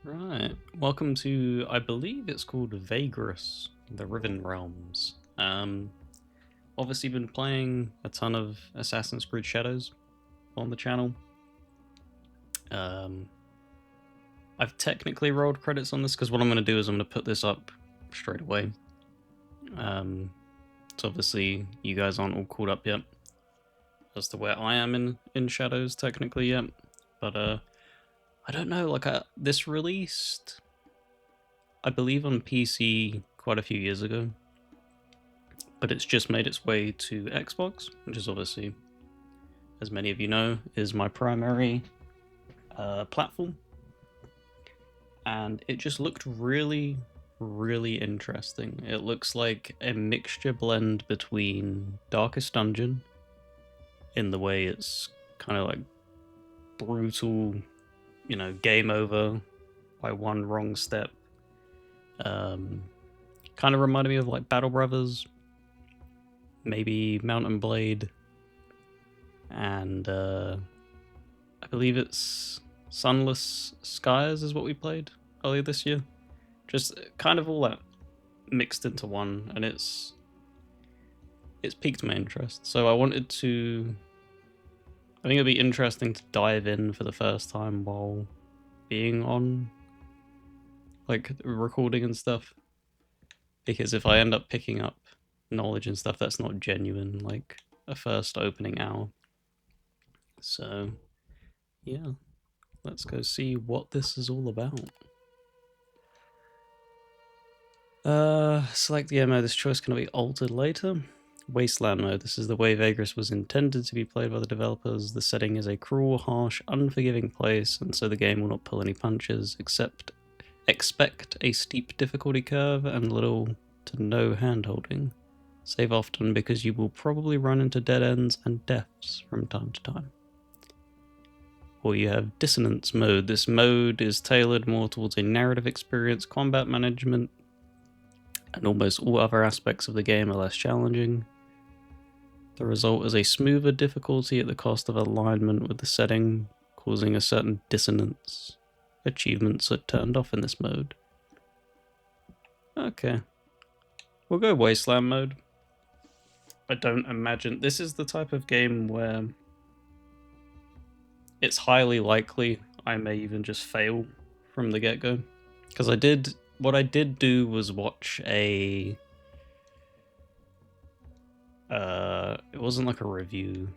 Right. Welcome to, I believe it's called Vagrus, the Riven Realms. Obviously been playing a ton of Assassin's Creed Shadows on the channel. Um, I've technically rolled credits on this because what I'm going to do is I'm going to put this up straight away. So obviously you guys aren't all caught up yet as to where I am in Shadows technically yet. But I don't know, this released, I believe, on PC quite a few years ago, but it's just made its way to Xbox, which is obviously, as many of you know, is my primary platform. And it just looked really, really interesting. It looks like a mixture blend between Darkest Dungeon, in the way it's kind of like brutal, game over by one wrong step. Kind of reminded me of like Battle Brothers, maybe Mountain Blade, and I believe it's Sunless Skies is what we played earlier this year. Just kind of all that mixed into one, and it's piqued my interest. So I wanted to. I think it'd be interesting to dive in for the first time while being on like recording and stuff. Because if I end up picking up knowledge and stuff, that's not genuine, like a first opening hour. So yeah, let's go see what this is all about. Select the MO. This choice can be altered later. Wasteland mode. This is the way Vagrus was intended to be played by the developers. The setting is a cruel, harsh, unforgiving place, and so the game will not pull any punches, except expect a steep difficulty curve and little to no handholding. Save often because you will probably run into dead ends and deaths from time to time. Or you have Dissonance mode. This mode is tailored more towards a narrative experience, combat management, and almost all other aspects of the game are less challenging. The result is a smoother difficulty at the cost of alignment with the setting, causing a certain dissonance. Achievements are turned off in this mode. Okay. We'll go Wasteland mode. I don't imagine... This is the type of game where it's highly likely I may even just fail from the get-go. Because what I did do was watch a... it wasn't like a review,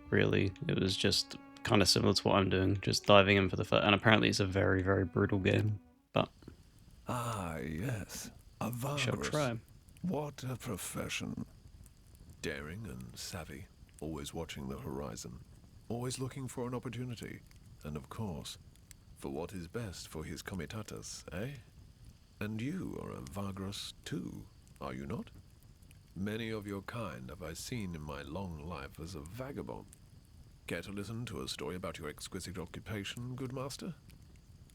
really. It was just kind of similar to what I'm doing, just diving in for the first... And apparently it's a very, very brutal game, but Ah, yes. A I shall Vagrus. try. What a profession. Daring and savvy, always watching the horizon, always looking for an opportunity, and of course, for what is best for his comitatus, eh? And you are a Vagrus too, are you not? Many of your kind have I seen in my long life as a vagabond. Care to listen to a story about your exquisite occupation, good master?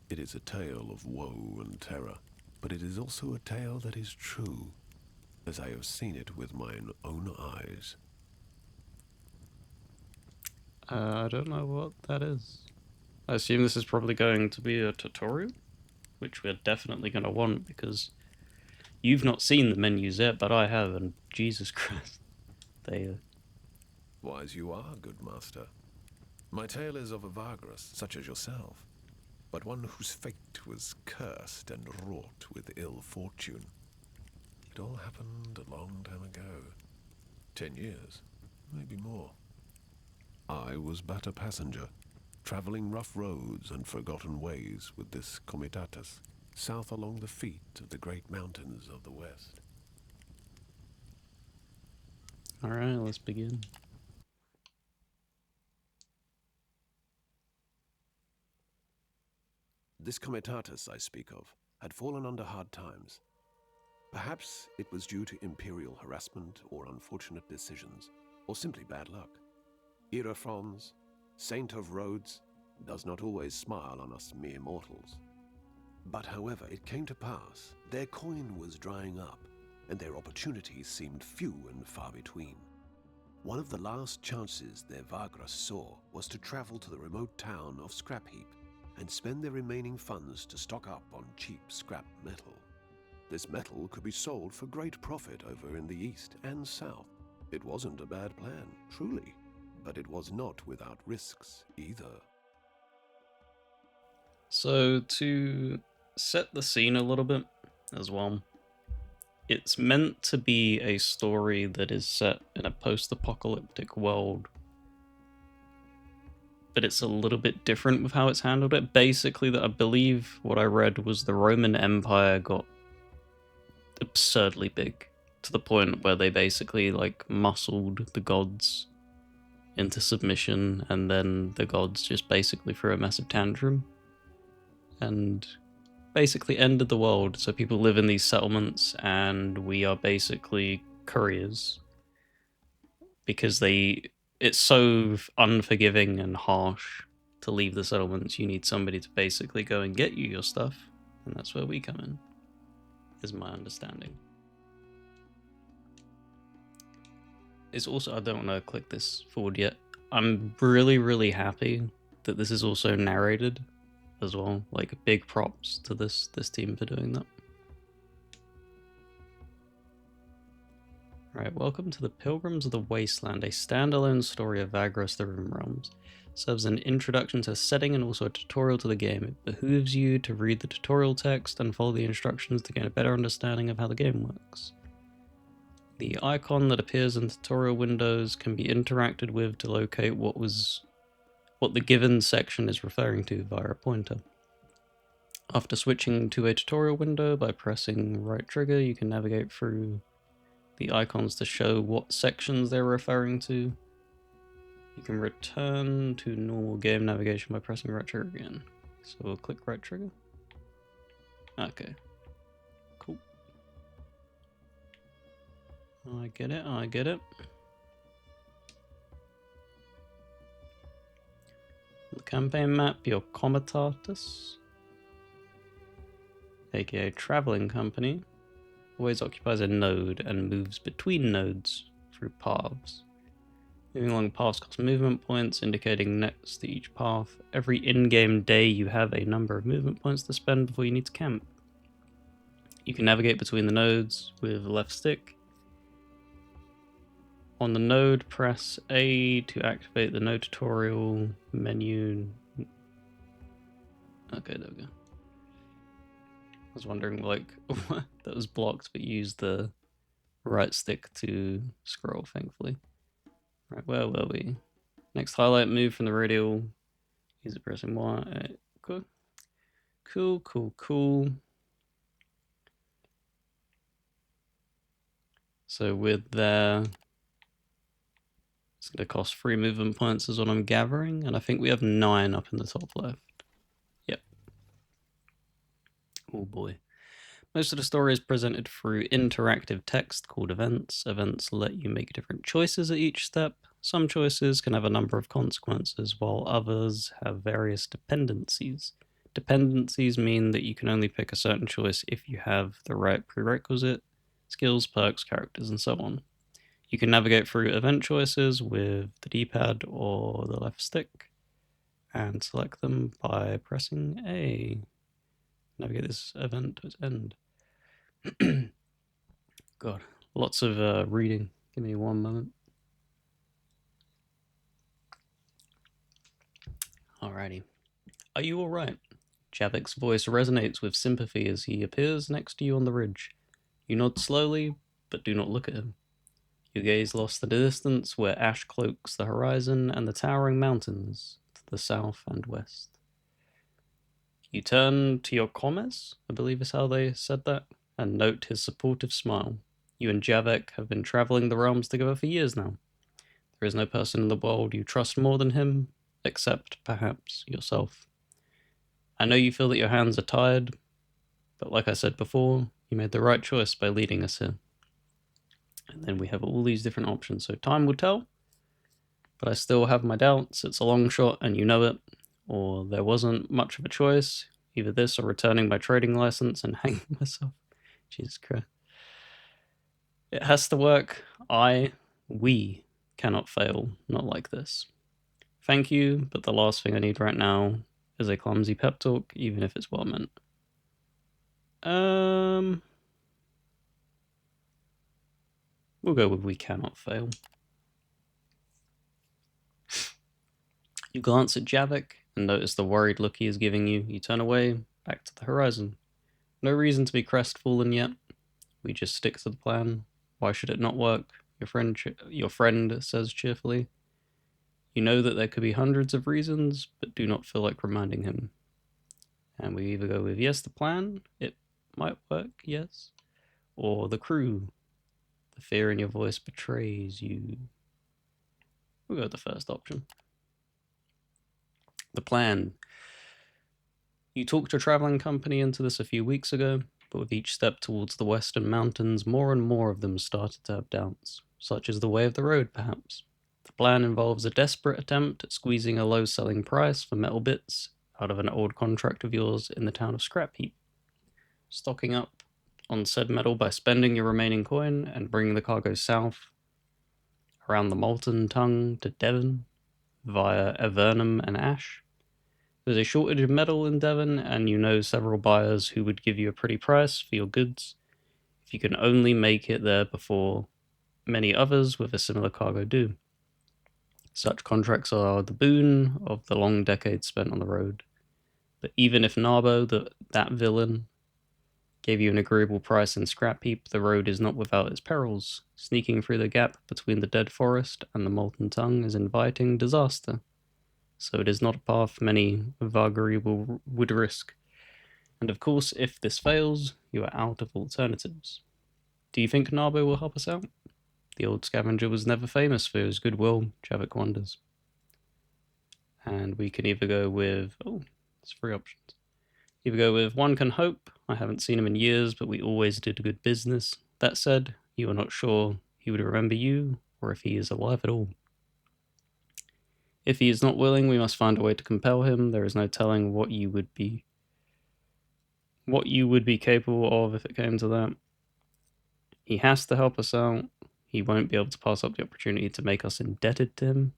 It is a tale of woe and terror, but it is also a tale that is true, as I have seen it with mine own eyes. I don't know what that is. I assume this is probably going to be a tutorial, which we're definitely going to want because you've not seen the menus yet, but I have, and Jesus Christ, they... Wise you are, good master. My tale is of a Vagrus, such as yourself, but one whose fate was cursed and wrought with ill fortune. It all happened a long time ago. 10 years, maybe more. I was but a passenger, traveling rough roads and forgotten ways with this comitatus, south along the feet of the great mountains of the west. Alright, let's begin. This comitatus I speak of had fallen under hard times. Perhaps it was due to imperial harassment or unfortunate decisions, or simply bad luck. Irafrons, saint of roads, does not always smile on us mere mortals. But however it came to pass, their coin was drying up, and their opportunities seemed few and far between. One of the last chances their Vagrus saw was to travel to the remote town of Scrapheap, and spend their remaining funds to stock up on cheap scrap metal. This metal could be sold for great profit over in the east and south. It wasn't a bad plan, truly, but it was not without risks either. So to set the scene a little bit as well, it's meant to be a story that is set in a post-apocalyptic world, but it's a little bit different with how it's handled it. Basically, that I believe what I read was the Roman Empire got absurdly big to the point where they basically like muscled the gods into submission, and then the gods just basically threw a massive tantrum and basically ended the world. So people live in these settlements, and we are basically couriers because it's so unforgiving and harsh to leave the settlements. You need somebody to basically go and get you your stuff, and that's where we come in, is my understanding. It's also, I don't want to click this forward yet. I'm really, really happy that this is also narrated as well. Like, big props to this team for doing that. Alright, welcome to the Pilgrims of the Wasteland, a standalone story of Vagrus the Riven Realms. Serves an introduction to the setting and also a tutorial to the game. It behooves you to read the tutorial text and follow the instructions to gain a better understanding of how the game works. The icon that appears in tutorial windows can be interacted with to locate what the given section is referring to via a pointer. After switching to a tutorial window by pressing right trigger, you can navigate through the icons to show what sections they're referring to. You can return to normal game navigation by pressing right trigger again. So we'll click right trigger. Okay. Cool. I get it. The campaign map, your Comitatus, aka Traveling Company, always occupies a node and moves between nodes through paths. Moving along paths costs movement points, indicating next to each path. Every in-game day you have a number of movement points to spend before you need to camp. You can navigate between the nodes with the left stick. On the node, press A to activate the node tutorial menu. Okay, there we go. I was wondering, like, that was blocked, but use the right stick to scroll, thankfully. Right, where were we? Next highlight, move from the radial. Use it pressing Y. Cool. So with there, it's going to cost 3 movement points is what I'm gathering, and I think we have 9 up in the top left. Yep. Oh boy. Most of the story is presented through interactive text called events. Events let you make different choices at each step. Some choices can have a number of consequences, while others have various dependencies. Dependencies mean that you can only pick a certain choice if you have the right prerequisite, skills, perks, characters, and so on. You can navigate through event choices with the D-pad or the left stick, and select them by pressing A. Navigate this event to its end. God, lots of reading. Give me one moment. Alrighty. Are you alright? Javik's voice resonates with sympathy as he appears next to you on the ridge. You nod slowly, but do not look at him. Your gaze lost in the distance where ash cloaks the horizon and the towering mountains to the south and west. You turn to your commes, I believe is how they said that, and note his supportive smile. You and Javik have been traveling the realms together for years now. There is no person in the world you trust more than him, except, perhaps, yourself. I know you feel that your hands are tired, but like I said before, you made the right choice by leading us here. And then we have all these different options, so time will tell, but I still have my doubts. It's a long shot and you know it, or there wasn't much of a choice, either this or returning my trading license and hanging myself. Jesus Christ. It has to work. We cannot fail, not like this. Thank you, but the last thing I need right now is a clumsy pep talk, even if it's well meant. We'll go with we cannot fail. You glance at Javik and notice the worried look he is giving you. You turn away, back to the horizon. No reason to be crestfallen yet. We just stick to the plan. Why should it not work? Your friend says cheerfully. You know that there could be hundreds of reasons, but do not feel like reminding him. And we either go with yes, the plan, it might work, yes, or the crew. The fear in your voice betrays you. We'll go with the first option. The plan. You talked your traveling company into this a few weeks ago, but with each step towards the western mountains, more and more of them started to have doubts, such as the way of the road, perhaps. The plan involves a desperate attempt at squeezing a low selling price for metal bits out of an old contract of yours in the town of Scrap Heap, stocking up on said metal by spending your remaining coin and bringing the cargo south around the Molten Tongue to Devon via Avernum and Ash. There's a shortage of metal in Devon, and you know several buyers who would give you a pretty price for your goods if you can only make it there before many others with a similar cargo do. Such contracts are the boon of the long decades spent on the road. But even if Narbo, that villain, gave you an agreeable price in Scrap Heap, the road is not without its perils. Sneaking through the gap between the dead forest and the Molten Tongue is inviting disaster. So it is not a path many Vagari would risk. And of course, if this fails, you are out of alternatives. Do you think Narbo will help us out? The old scavenger was never famous for his goodwill, Javik wonders. And we can either go with... oh, there's 3 options. Either go with one can hope. I haven't seen him in years, but we always did good business. That said, you are not sure he would remember you, or if he is alive at all. If he is not willing, we must find a way to compel him. There is no telling what you would be capable of if it came to that. He has to help us out. He won't be able to pass up the opportunity to make us indebted to him.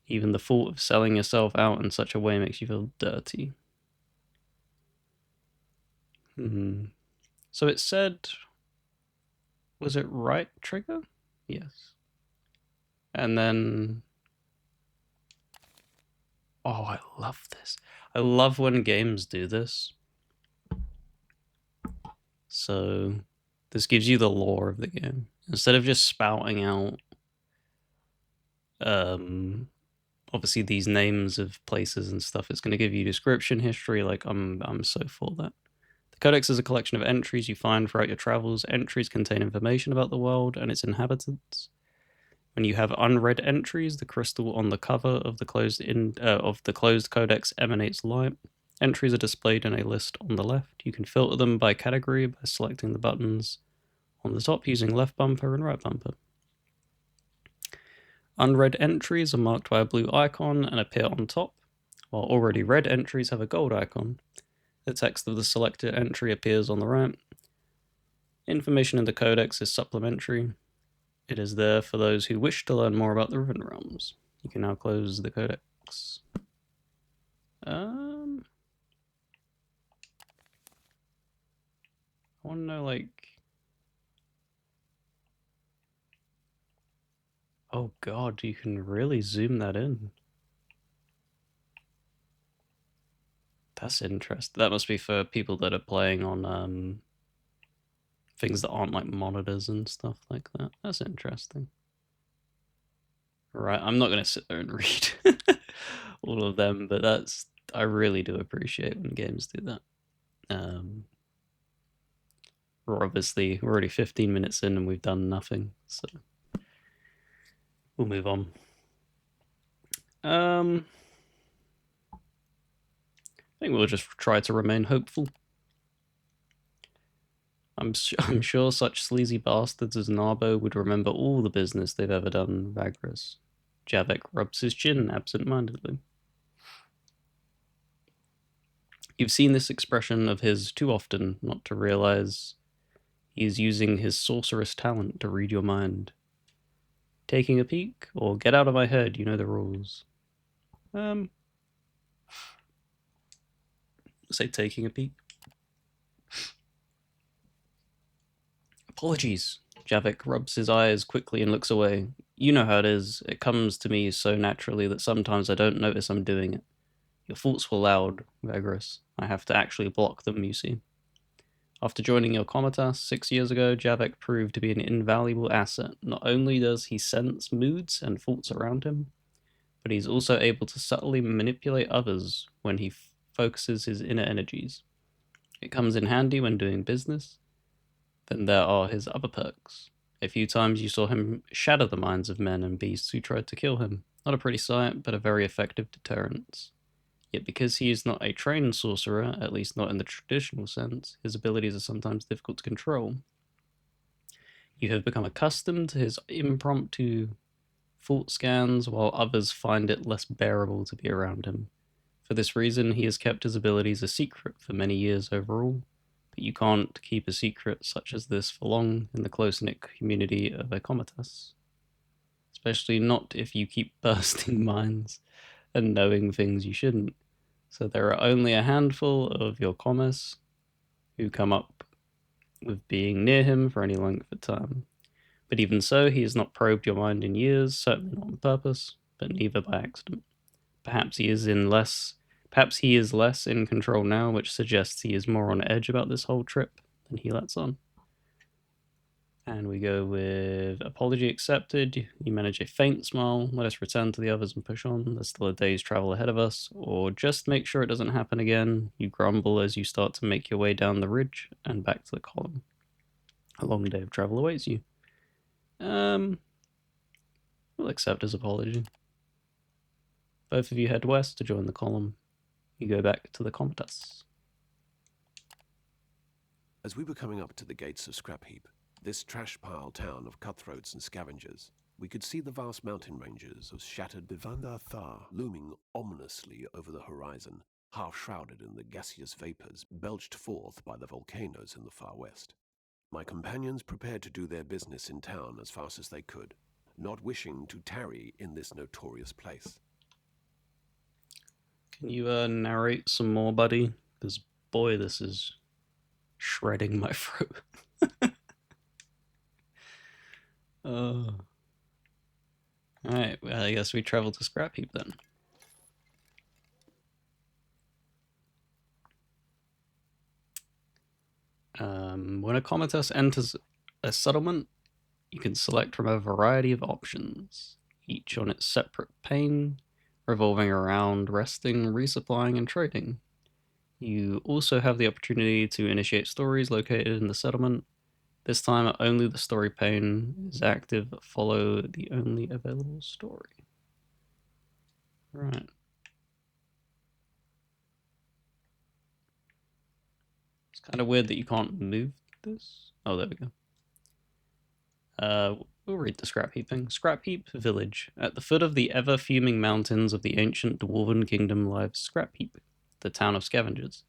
Even the thought of selling yourself out in such a way makes you feel dirty. So it said, was it right trigger? Yes. And then, oh, I love this. I love when games do this. So this gives you the lore of the game. Instead of just spouting out, obviously these names of places and stuff, it's going to give you description history. Like I'm so for that. The Codex is a collection of entries you find throughout your travels. Entries contain information about the world and its inhabitants. When you have unread entries, the crystal on the cover of the closed codex emanates light. Entries are displayed in a list on the left. You can filter them by category by selecting the buttons on the top using left bumper and right bumper. Unread entries are marked by a blue icon and appear on top, while already read entries have a gold icon. The text of the selected entry appears on the right. Information in the codex is supplementary. It is there for those who wish to learn more about the Riven realms. You can now close the codex. I want to know, like... oh god, you can really zoom that in. That's interesting. That must be for people that are playing on things that aren't like monitors and stuff like that. That's interesting. Right, I'm not going to sit there and read all of them, but I really do appreciate when games do that. We're already 15 minutes in and we've done nothing, so we'll move on. I think we'll just try to remain hopeful. I'm sure such sleazy bastards as Narbo would remember all the business they've ever done, Vagrus. Javik rubs his chin absent-mindedly. You've seen this expression of his too often not to realize he is using his sorceress talent to read your mind. Taking a peek, or get out of my head, you know the rules. say taking a peek. Apologies. Javik rubs his eyes quickly and looks away. You know how it is. It comes to me so naturally that sometimes I don't notice I'm doing it. Your thoughts were loud, Vagrus. I have to actually block them, you see. After joining your Comitas 6 years ago, Javik proved to be an invaluable asset. Not only does he sense moods and thoughts around him, but he's also able to subtly manipulate others when he focuses his inner energies. It comes in handy when doing business. Then there are his other perks. A few times you saw him shatter the minds of men and beasts who tried to kill him. Not a pretty sight, but a very effective deterrent. Yet because he is not a trained sorcerer, at least not in the traditional sense, his abilities are sometimes difficult to control. You have become accustomed to his impromptu thought scans, while others find it less bearable to be around him. For this reason, he has kept his abilities a secret for many years overall, but you can't keep a secret such as this for long in the close-knit community of Ecomitas. Especially not if you keep bursting minds and knowing things you shouldn't. So there are only a handful of your commerce who come up with being near him for any length of time. But even so, he has not probed your mind in years, certainly not on purpose, but neither by accident. Perhaps he is less in control now, which suggests he is more on edge about this whole trip than he lets on. And we go with apology accepted. You manage a faint smile. Let us return to the others and push on. There's still a day's travel ahead of us. Or just make sure it doesn't happen again. You grumble as you start to make your way down the ridge and back to the column. A long day of travel awaits you. We'll accept his apology. Both of you head west to join the column. You go back to the Comitas. As we were coming up to the gates of Scrap Heap, this trash pile town of cutthroats and scavengers, we could see the vast mountain ranges of shattered Bivanda Thar looming ominously over the horizon, half shrouded in the gaseous vapors belched forth by the volcanoes in the far west. My companions prepared to do their business in town as fast as they could, not wishing to tarry in this notorious place. Can you narrate some more, buddy? Because, boy, this is shredding my throat. Alright, well, I guess we travel to Scrap Heap then. When a Comitas enters a settlement, you can select from a variety of options, each on its separate pane, revolving around resting, resupplying, and trading. You also have the opportunity to initiate stories located in the settlement. This time, only the story pane is active. Follow the only available story. Right. It's kind of weird that you can't move this. Oh, there we go. We'll read the Scrap Heap thing. Scrap Heap Village. At the foot of the ever-fuming mountains of the ancient Dwarven Kingdom lies Scrap Heap, the town of scavengers.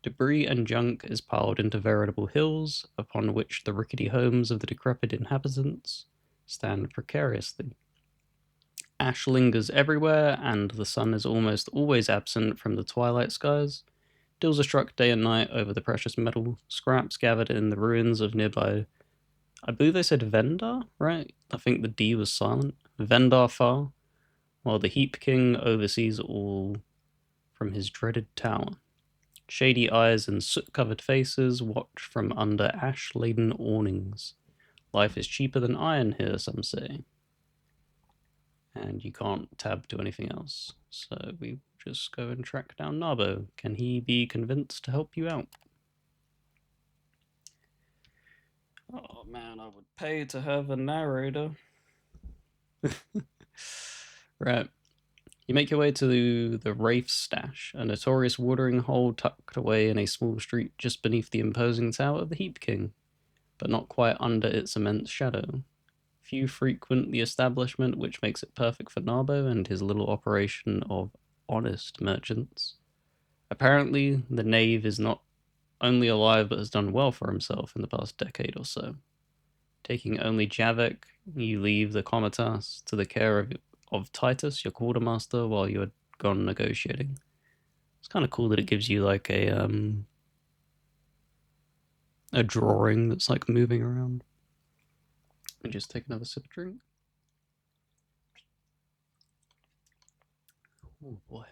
Debris and junk is piled into veritable hills, upon which the rickety homes of the decrepit inhabitants stand precariously. Ash lingers everywhere, and the sun is almost always absent from the twilight skies. Deals are struck day and night over the precious metal scraps gathered in the ruins of nearby. I believe they said Vendar, right? I think the D was silent. Vendar Far, while the Heap King oversees all from his dreaded tower. Shady eyes and soot-covered faces watch from under ash-laden awnings. Life is cheaper than iron here, some say. And you can't tab to anything else. So we just go and track down Narbo. Can he be convinced to help you out? Oh man, I would pay to have a narrator. Right. You make your way to the Wraith Stash, a notorious watering hole tucked away in a small street just beneath the imposing tower of the Heap King, but not quite under its immense shadow. Few frequent the establishment, which makes it perfect for Narbo and his little operation of honest merchants. Apparently, the knave is not only alive but has done well for himself in the past decade or so. Taking only Javik, you leave the Comitas to the care of Titus, your quartermaster, while you are gone negotiating. It's kind of cool that it gives you like a drawing that's like moving around. Let me just take another sip of drink. Oh boy.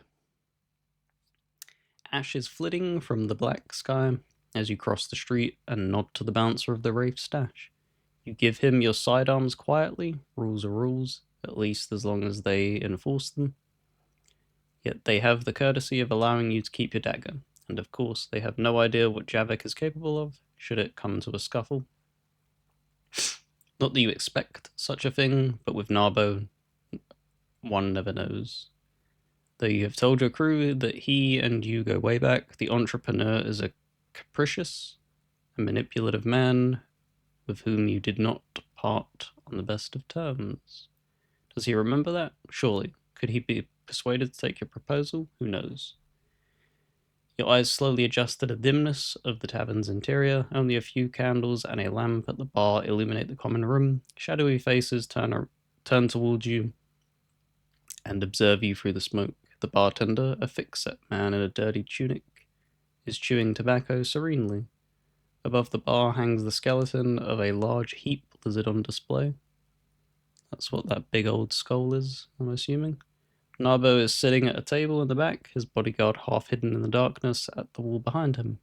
Ash is flitting from the black sky as you cross the street and nod to the bouncer of the Wraith stash. You give him your sidearms quietly. Rules are rules, at least as long as they enforce them. Yet they have the courtesy of allowing you to keep your dagger, and of course they have no idea what Javik is capable of, should it come to a scuffle. Not that you expect such a thing, but with Narbo, one never knows. Though you have told your crew that he and you go way back, the entrepreneur is a capricious and manipulative man with whom you did not part on the best of terms. Does he remember that? Surely. Could he be persuaded to take your proposal? Who knows? Your eyes slowly adjust to the dimness of the tavern's interior. Only a few candles and a lamp at the bar illuminate the common room. Shadowy faces turn towards you and observe you through the smoke. The bartender, a thick-set man in a dirty tunic, is chewing tobacco serenely. Above the bar hangs the skeleton of a large heap lizard on display. That's what that big old skull is, I'm assuming. Narbo is sitting at a table in the back, his bodyguard half hidden in the darkness at the wall behind him.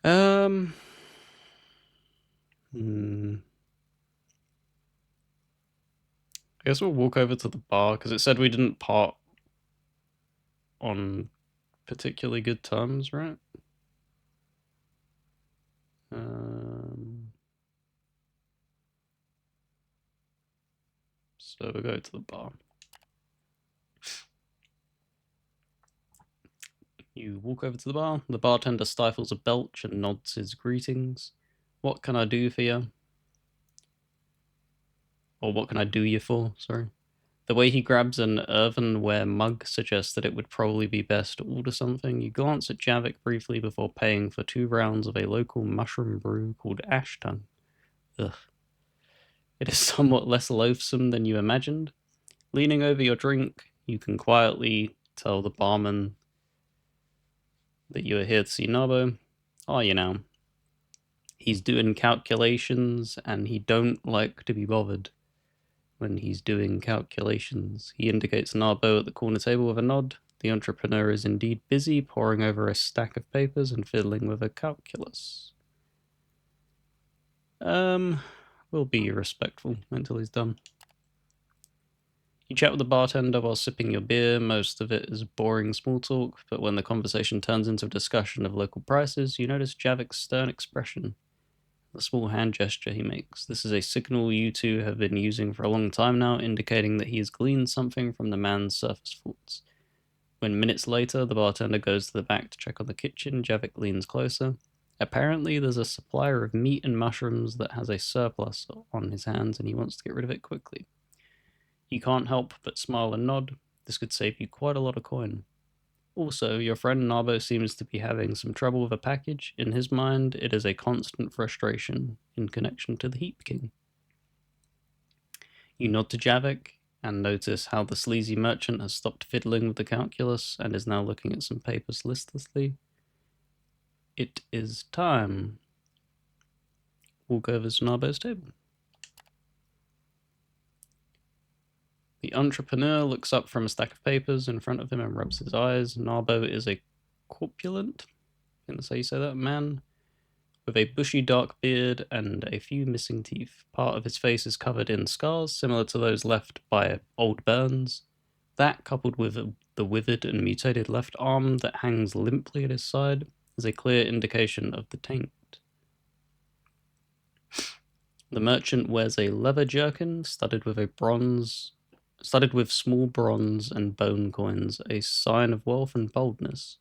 I guess we'll walk over to the bar, because it said we didn't part on particularly good terms, right? So we'll go to the bar. You walk over to the bar. The bartender stifles a belch and nods his greetings. What can I do for you? Or what can I do you for? Sorry. The way he grabs an earthenware mug suggests that it would probably be best to order something. You glance at Javik briefly before paying for 2 rounds of a local mushroom brew called Ash Tongue. Ugh. It is somewhat less loathsome than you imagined. Leaning over your drink, you can quietly tell the barman that you are here to see Narbo. Are you now? He's doing calculations, and he don't like to be bothered when he's doing calculations. He indicates Narbo at the corner table with a nod. The entrepreneur is indeed busy poring over a stack of papers and fiddling with a calculus. We'll be respectful until he's done. You chat with the bartender while sipping your beer. Most of it is boring small talk, but when the conversation turns into a discussion of local prices, you notice Javik's stern expression, the small hand gesture he makes. This is a signal you two have been using for a long time now, indicating that he has gleaned something from the man's surface thoughts. When minutes later, the bartender goes to the back to check on the kitchen, Javik leans closer. Apparently, there's a supplier of meat and mushrooms that has a surplus on his hands, and he wants to get rid of it quickly. You can't help but smile and nod. This could save you quite a lot of coin. Also, your friend Narbo seems to be having some trouble with a package. In his mind, it is a constant frustration in connection to the Heap King. You nod to Javik and notice how the sleazy merchant has stopped fiddling with the calculus and is now looking at some papers listlessly. It is time. Walk over to Narbo's table. The entrepreneur looks up from a stack of papers in front of him and rubs his eyes. Narbo is a corpulent, I think that's how you say that, man, with a bushy dark beard and a few missing teeth. Part of his face is covered in scars, similar to those left by old burns. That, coupled with the withered and mutated left arm that hangs limply at his side, is a clear indication of the taint. The merchant wears a leather jerkin studded with small bronze and bone coins, a sign of wealth and boldness.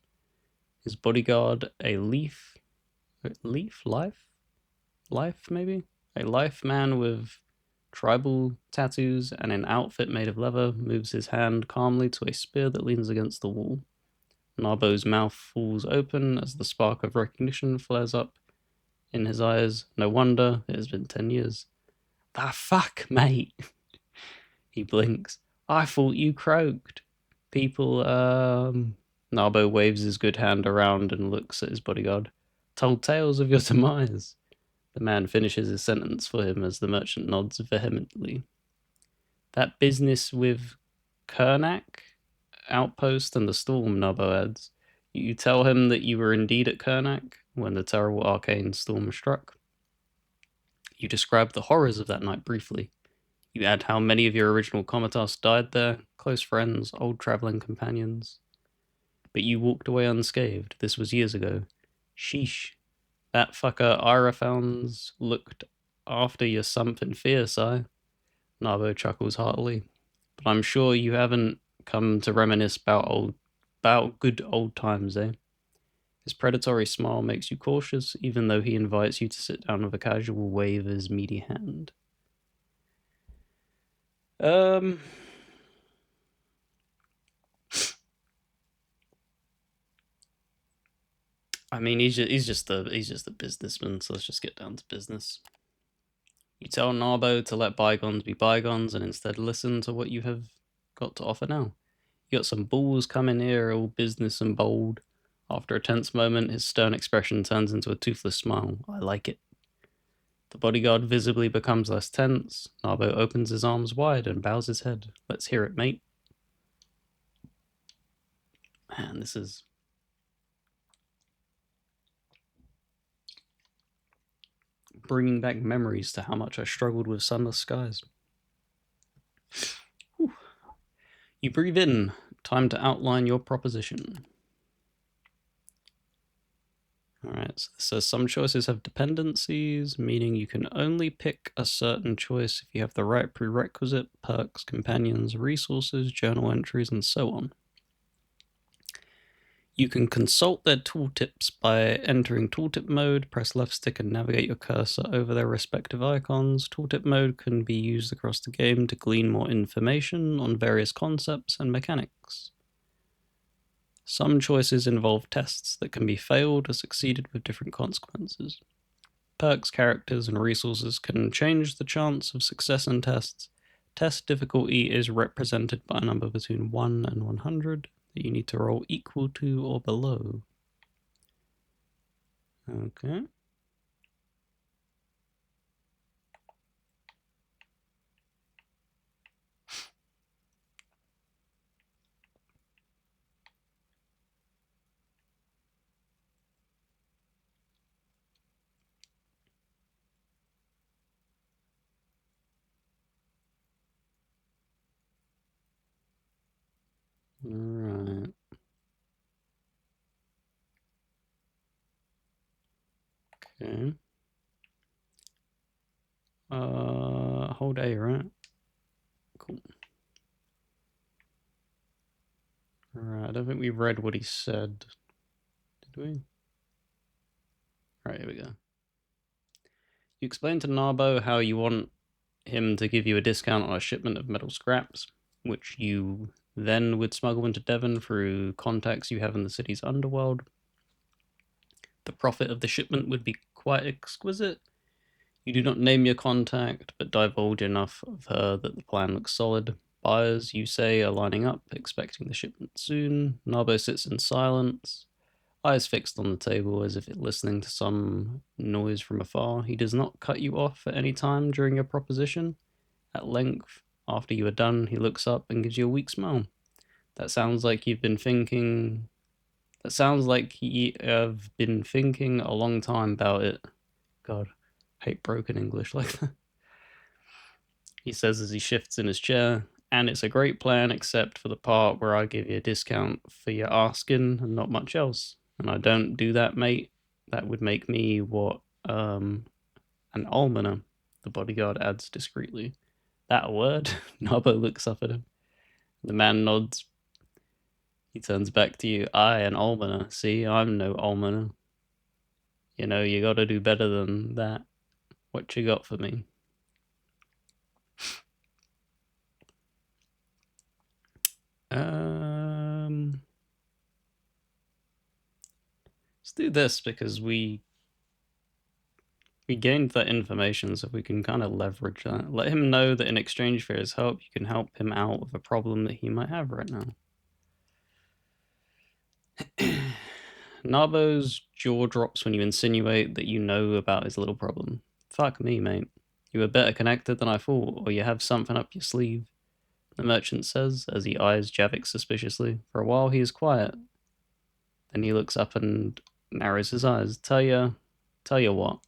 His bodyguard, a life maybe? A life man with tribal tattoos and an outfit made of leather, moves his hand calmly to a spear that leans against the wall. Narbo's mouth falls open as the spark of recognition flares up in his eyes. No wonder, it has been 10 years. The fuck, mate? He blinks. I thought you croaked. People, Narbo waves his good hand around and looks at his bodyguard. Told tales of your demise. The man finishes his sentence for him as the merchant nods vehemently. That business with Kernak outpost and the storm, Narbo adds. You tell him that you were indeed at Kernak when the terrible arcane storm struck. You describe the horrors of that night briefly. You add how many of your original Comitas died there, close friends, old travelling companions. But you walked away unscathed. This was years ago. Sheesh. That fucker Irophans looked after your sump in fear, Si. Narbo chuckles heartily. But I'm sure you haven't come to reminisce about good old times, eh? His predatory smile makes you cautious, even though he invites you to sit down with a casual wave of his meaty hand. I mean, he's just the businessman. So let's just get down to business. You tell Narbo to let bygones be bygones and instead listen to what you have got to offer now. You got some balls coming here, all business and bold. After a tense moment, his stern expression turns into a toothless smile. I like it. The bodyguard visibly becomes less tense. Narbo opens his arms wide and bows his head. Let's hear it, mate. Man, this is bringing back memories to how much I struggled with sunless skies. Whew. You breathe in. Time to outline your proposition. Alright, so this says some choices have dependencies, meaning you can only pick a certain choice if you have the right prerequisite, perks, companions, resources, journal entries, and so on. You can consult their tooltips by entering tooltip mode, press left stick and navigate your cursor over their respective icons. Tooltip mode can be used across the game to glean more information on various concepts and mechanics. Some choices involve tests that can be failed or succeeded with different consequences. Perks, characters, and resources can change the chance of success in tests. Test difficulty is represented by a number between 1 and 100 that you need to roll equal to or below. Okay. Alright. Okay. Hold A, right? Cool. Alright, I don't think we read what he said. Did we? Alright, here we go. You explain to Narbo how you want him to give you a discount on a shipment of metal scraps, which you then would smuggle into Devon through contacts you have in the city's underworld. The profit of the shipment would be quite exquisite. You do not name your contact, but divulge enough of her that the plan looks solid. Buyers, you say, are lining up, expecting the shipment soon. Narbo sits in silence, eyes fixed on the table as if listening to some noise from afar. He does not cut you off at any time during your proposition. At length, after you are done, he looks up and gives you a weak smile. That sounds like you have been thinking a long time about it. God, I hate broken English like that. He says as he shifts in his chair, and it's a great plan except for the part where I give you a discount for your asking and not much else. And I don't do that, mate. That would make me what, an almoner, the bodyguard adds discreetly. That a word? Narbo looks up at him. The man nods. He turns back to you. I, an almoner. See, I'm no almoner. You know, you gotta do better than that. What you got for me? Let's do this because we gained that information, so we can kind of leverage that. Let him know that in exchange for his help, you can help him out with a problem that he might have right now. Narbo's jaw drops when you insinuate that you know about his little problem. Fuck me, mate. You are better connected than I thought, or you have something up your sleeve, the merchant says as he eyes Javik suspiciously. For a while he is quiet. Then he looks up and narrows his eyes. Tell you what,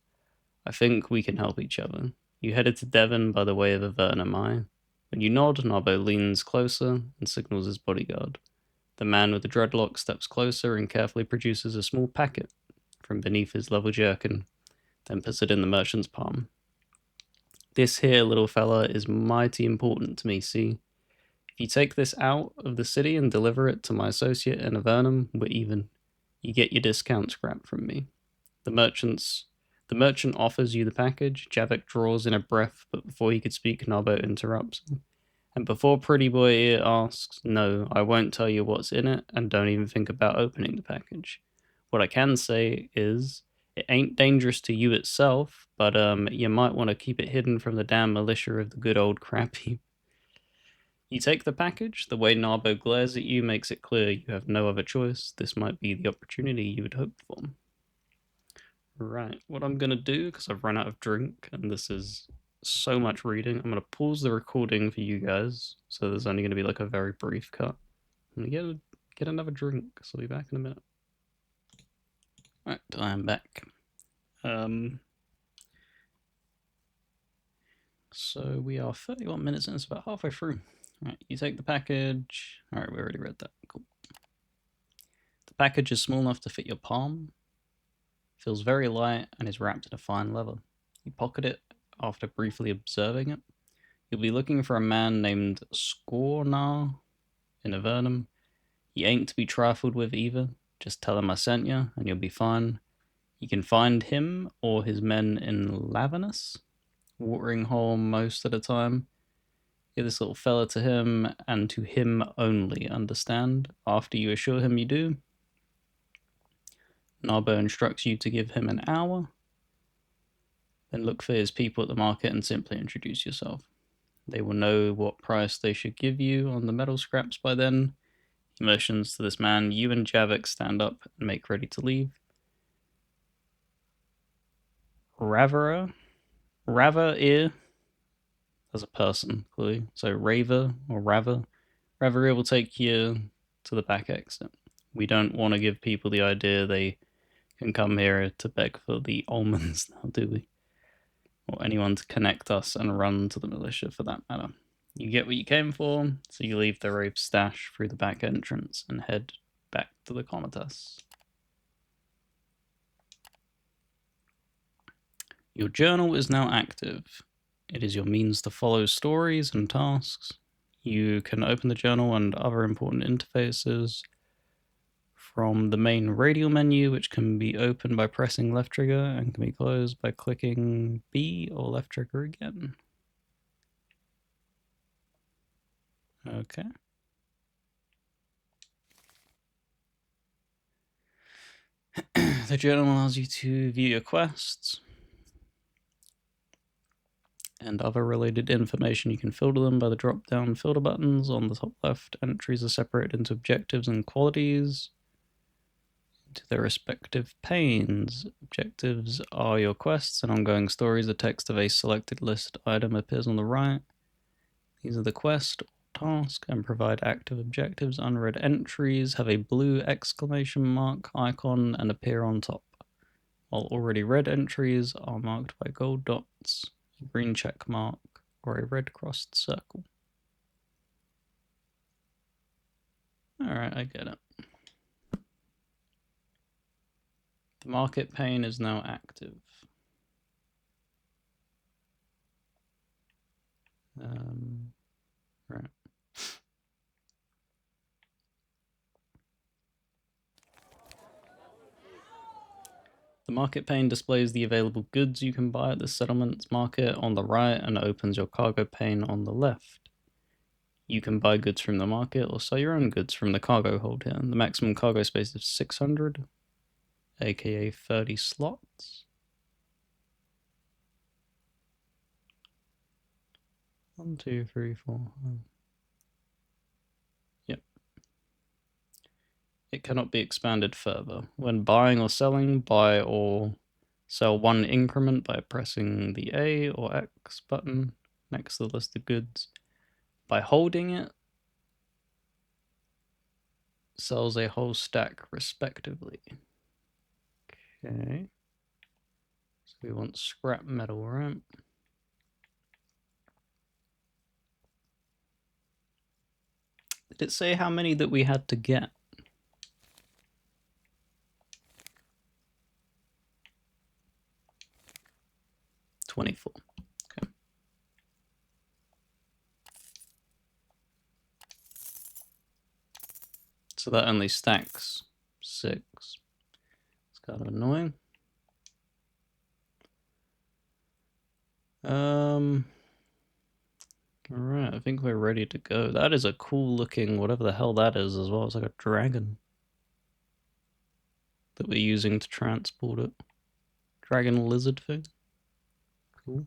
I think we can help each other. You headed to Devon by the way of Avernum, I. When you nod, Narbo leans closer and signals his bodyguard. The man with the dreadlock steps closer and carefully produces a small packet from beneath his leather jerkin, then puts it in the merchant's palm. This here, little fella, is mighty important to me, see? If you take this out of the city and deliver it to my associate in Avernum, we're even. You get your discount scrap from me. The merchant offers you the package. Javik draws in a breath, but before he could speak, Narbo interrupts him. And before Pretty Boy Ear asks, no, I won't tell you what's in it, and don't even think about opening the package. What I can say is, it ain't dangerous to you itself, but you might want to keep it hidden from the damn militia of the good old crap heap. You take the package, the way Narbo glares at you makes it clear you have no other choice. This might be the opportunity you had hoped for. Right, what I'm going to do, because I've run out of drink, and this is so much reading, I'm going to pause the recording for you guys, so there's only going to be like a very brief cut. I'm going to get another drink, so I'll be back in a minute. Right, I am back. So we are 31 minutes in, it's about halfway through. Alright, you take the package. Alright, we already read that. Cool. The package is small enough to fit your palm, feels very light, and is wrapped in a fine leather. You pocket it after briefly observing it. You'll be looking for a man named Scornar in Avernum. He ain't to be trifled with either. Just tell him I sent you, and you'll be fine. You can find him or his men in Lavinus, watering hole most of the time. Give this little fella to him, and to him only, understand? After you assure him you do, Narbo instructs you to give him an hour, then look for his people at the market and simply introduce yourself. They will know what price they should give you on the metal scraps by then. He motions to this man. You and Javik stand up and make ready to leave. Rava ear as a person, clearly. So Rava or Rava. Rava ear will take you to the back exit. We don't want to give people the idea they can come here to beg for the almonds now, do we? Or anyone to connect us and run to the militia for that matter. You get what you came for, so you leave the rope stash through the back entrance and head back to the Comitas. Your journal is now active. It is your means to follow stories and tasks. You can open the journal and other important interfaces from the main radial menu, which can be opened by pressing left trigger and can be closed by clicking B or left trigger again. Okay. The journal allows you to view your quests and other related information. You can filter them by the drop-down filter buttons on the top left. Entries are separated into objectives and qualities into their respective panes. Objectives are your quests and ongoing stories. The text of a selected list item appears on the right. These are the quest or task and provide active objectives. Unread entries have a blue exclamation mark icon and appear on top, while already read entries are marked by gold dots, a green check mark, or a red crossed circle. Alright, I get it. The market pane is now active. Right. The market pane displays the available goods you can buy at the settlements market on the right and opens your cargo pane on the left. You can buy goods from the market or sell your own goods from the cargo hold here. The maximum cargo space is 600, aka 30 slots. 1, 2, 3, 4. Yep. it cannot be expanded further. When buying or selling, buy or sell one increment by pressing the A or X button next to the list of goods. By holding it, sells a whole stack respectively. Okay. So we want scrap metal, right? Did it say how many that we had to get? 24. Okay. So that only stacks 6. It's kind of annoying. Alright, I think we're ready to go. That is a cool looking, whatever the hell that is as well. It's like a dragon that we're using to transport it. Dragon lizard thing. Cool.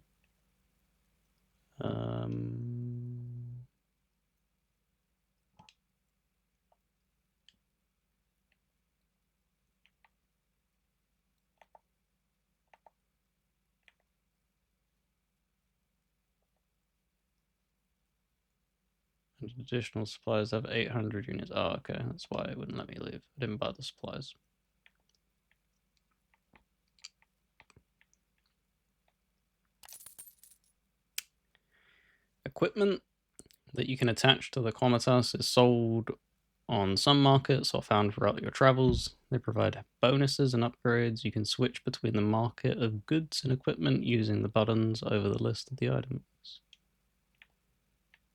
And additional supplies have 800 units. Oh, okay. That's why it wouldn't let me leave. I didn't buy the supplies. Equipment that you can attach to the Comitas is sold on some markets or found throughout your travels. They provide bonuses and upgrades. You can switch between the market of goods and equipment using the buttons over the list of the items.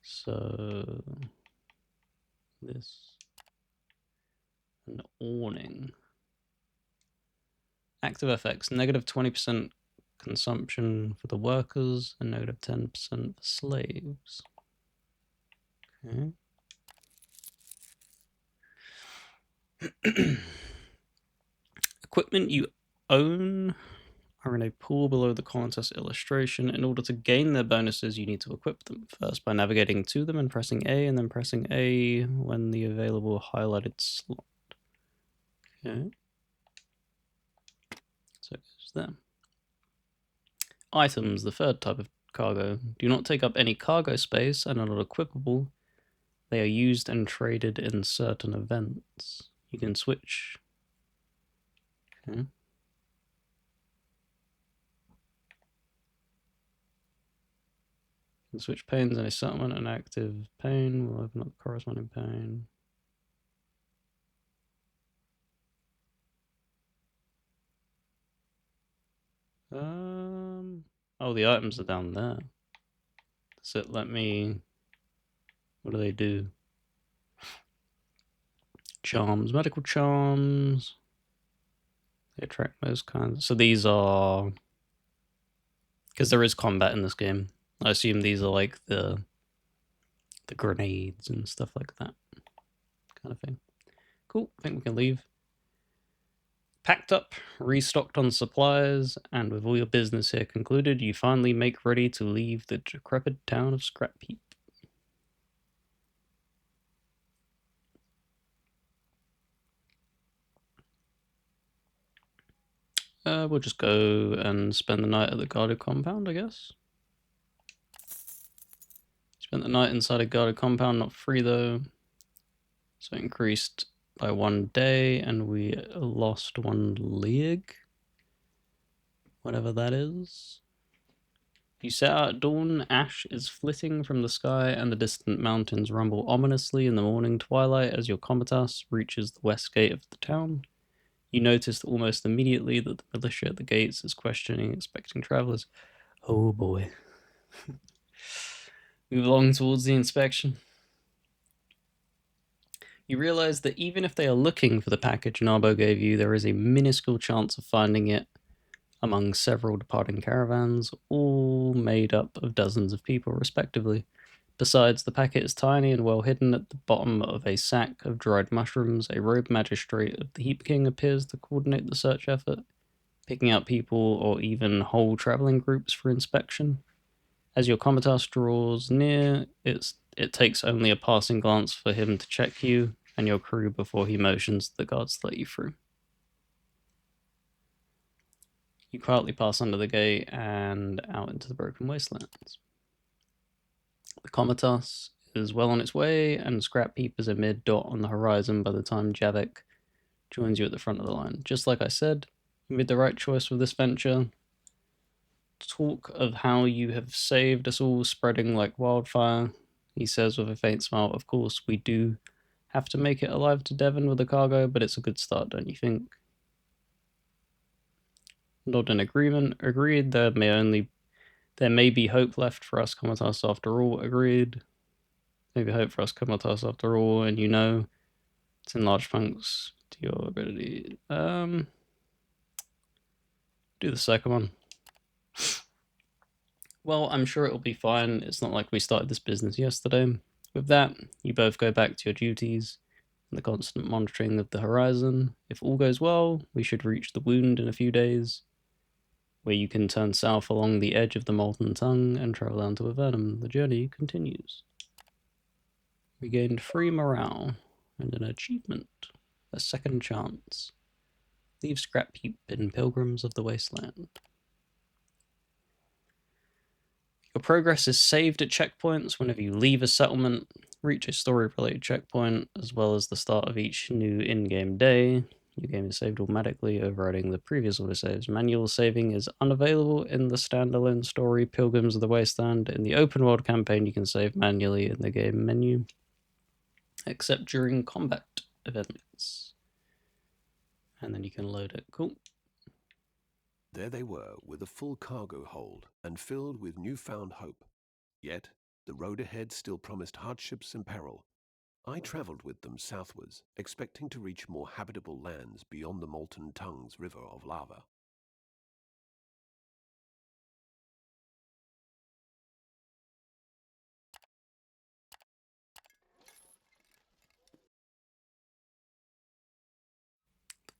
So this, an awning. Active effects, negative 20% consumption for the workers and negative 10% for slaves. Okay. Equipment you own are in a pool below the contest illustration. In order to gain their bonuses, you need to equip them first by navigating to them and pressing A, and then pressing A when the available highlighted slot. Okay. So it goes there. Items, the third type of cargo, do not take up any cargo space and are not equipable. They are used and traded in certain events. You can switch. Okay. You can switch panes in a settlement. An active pane will open up the corresponding pane. Oh, the items are down there. Does it let me... What do they do? Charms, medical charms. They attract those kinds. So these are... Because there is combat in this game. I assume these are like the grenades and stuff like that. Kind of thing. Cool, I think we can leave. Packed up, restocked on supplies, and with all your business here concluded, you finally make ready to leave the decrepit town of Scrap Heap. We'll just go and spend the night at the guarded compound, I guess. Spent the night inside a guarded compound, not free though. So increased by 1 day, and we lost 1 league. Whatever that is. You set out at dawn, ash is flitting from the sky, and the distant mountains rumble ominously in the morning twilight as your Comitas reaches the west gate of the town. You notice almost immediately that the militia at the gates is questioning expecting travelers. Oh boy. Move along towards the inspection. You realize that even if they are looking for the package Narbo gave you, there is a minuscule chance of finding it among several departing caravans, all made up of dozens of people respectively. Besides, the packet is tiny and well hidden at the bottom of a sack of dried mushrooms. A robed magistrate of the Heap King appears to coordinate the search effort, picking out people or even whole traveling groups for inspection. As your Comitas draws near, it takes only a passing glance for him to check you. and your crew before he motions the guards to let you through. You quietly pass under the gate and out into the broken wastelands. The Comitas is well on its way, and Scrap Heap is a mid-dot on the horizon by the time Javik joins you at the front of the line. Just like I said, you made the right choice with this venture. Talk of how you have saved us all spreading like wildfire, he says with a faint smile. Of course, we do have to make it alive to Devon with the cargo, but it's a good start, don't you think? Nod in agreement. Agreed. There may be hope left for us Comitas after all. Agreed. Maybe hope for us Comitas after all, and you know it's in large thanks to your ability. Do the second one. Well, I'm sure it'll be fine. It's not like we started this business yesterday. With that, you both go back to your duties and the constant monitoring of the horizon. If all goes well, we should reach the wound in a few days, where you can turn south along the edge of the Molten Tongue and travel down to Avernum. The journey continues. We gained free morale and an achievement, a second chance. Leave Scrap Heap in Pilgrims of the Wasteland. Your progress is saved at checkpoints whenever you leave a settlement, reach a story-related checkpoint, as well as the start of each new in-game day. Your game is saved automatically, overriding the previous autosaves. Manual saving is unavailable in the standalone story Pilgrims of the Wasteland. In the open world campaign, you can save manually in the game menu, except during combat events. And then you can load it. Cool. There they were, with a full cargo hold and filled with newfound hope. Yet, the road ahead still promised hardships and peril. I travelled with them southwards, expecting to reach more habitable lands beyond the Molten Tongue's river of lava.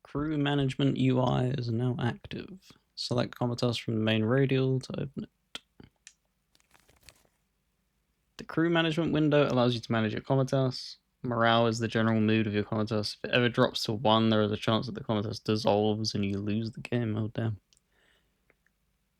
Crew management UI is now active. Select Comitas from the main radial to open it. The crew management window allows you to manage your Comitas. Morale is the general mood of your Comitas. If it ever drops to 1, there is a chance that the Comitas dissolves and you lose the game. Oh, damn.